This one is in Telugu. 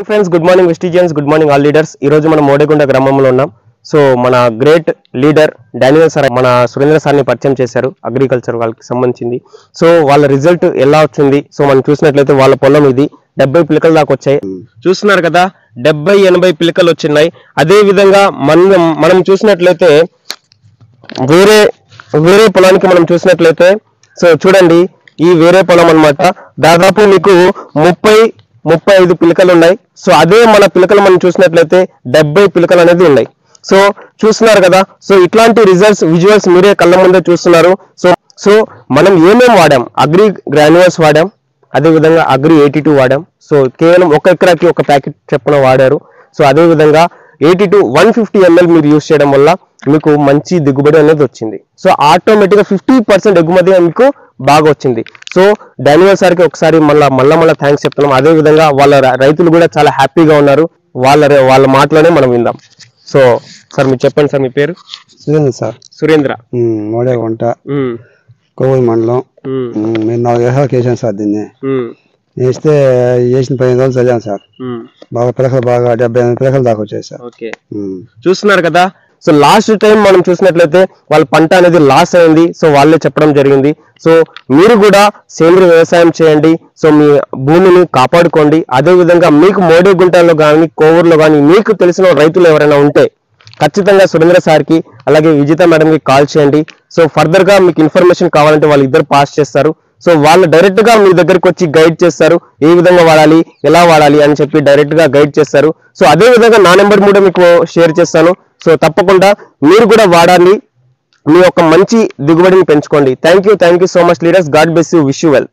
Friends good morning Vestigians, good morning all leaders. ఈ రోజు మనం మోడేగుండ గ్రామంలో ఉన్నాం. సో మన గ్రేట్ లీడర్ డానియల్ సార్ మన సురేంద్ర సార్ని పరిచయం చేశారు, అగ్రికల్చర్ వాళ్ళకి సంబంధించింది. సో వాళ్ళ రిజల్ట్ ఎలా వచ్చింది, సో మనం చూసినట్లయితే వాళ్ళ పొలం ఇది 70 పిలకల దాకా వచ్చాయి. చూస్తున్నారు కదా, 70-80 పిలకలు వచ్చినాయి. అదే విధంగా మనం చూసినట్లయితే వేరే పొలానికి మనం చూసినట్లయితే, సో చూడండి ఈ వేరే పొలం అన్నమాట. దాదాపు మీకు 35 పిలకలు ఉన్నాయి. సో అదే మన పిలకలు మనం చూసినట్లయితే 70 పిలకలు అనేది ఉన్నాయి. సో చూస్తున్నారు కదా, సో ఇట్లాంటి రిజల్ట్స్ విజువల్స్ మీరే కళ్ళ ముందే చూస్తున్నారు. సో మనం ఏమేమి వాడాం, అగ్రి గ్రాన్యువల్స్ వాడాం, అదే విధంగా అగ్రి 82 వాడాం. సో కేవలం 1 ఎకరాకి 1 ప్యాకెట్ చెప్పున వాడారు. సో అదే విధంగా 82 150 ml మీరు యూజ్ చేయడం వల్ల మీకు మంచి దిగుబడి అనేది వచ్చింది. సో ఆటోమేటిక్గా 50% ఎగుమతి మీకు బాగా వచ్చింది. సో డానియల్ సార్కి ఒకసారి మళ్ళా థ్యాంక్స్ చెప్తున్నాం. అదే విధంగా వాళ్ళ రైతులు కూడా చాలా హ్యాపీగా ఉన్నారు. వాళ్ళ మాటలోనే మనం విందాం. సో సార్ మీరు చెప్పండి సార్, మీ పేరు? సురేంద్ర సార్. సురేంద్ర, మోడేగుంట, కొవ్వూరు మండలం. నేను 4 ఎకరాలకు వేసాను సార్. దీన్ని వేసిన 15 రోజులు చదివాను సార్. బాగా పిలకలు బాగా 78 పిలకలు దాకా వచ్చాయి సార్. ఓకే, చూస్తున్నారు కదా. సో లాస్ట్ టైం మనం చూసినట్లయితే వాళ్ళ పంట అనేది లాస్ అయింది. సో వాళ్ళే చెప్పడం జరిగింది. సో మీరు కూడా సేంద్రియ వ్యవసాయం చేయండి. సో మీ భూమిని కాపాడుకోండి. అదే విధంగా మీకు మోడేగుంటలో కానీ కోవూరులో కానీ మీకు తెలిసిన రైతులు ఎవరైనా ఉంటే ఖచ్చితంగా సురేంద్ర సార్కి అలాగే విజిత మేడంకి కాల్ చేయండి. సో ఫర్దర్ గా మీకు ఇన్ఫర్మేషన్ కావాలంటే వాళ్ళిద్దరు పాస్ చేస్తారు. సో వాళ్ళు డైరెక్ట్ గా మీ దగ్గరికి వచ్చి గైడ్ చేస్తారు, ఏ విధంగా వాడాలి, ఎలా వాడాలి అని చెప్పి డైరెక్ట్ గా గైడ్ చేస్తారు. సో అదే విధంగా నా నెంబర్ కూడా మీకు షేర్ చేస్తాను. సో తప్పకుండా మీరు కూడా వాడాలి, మీ యొక్క మంచి దిగుబడిని పెంచుకోండి. Thank you so much leaders. God bless you, wish you wealth.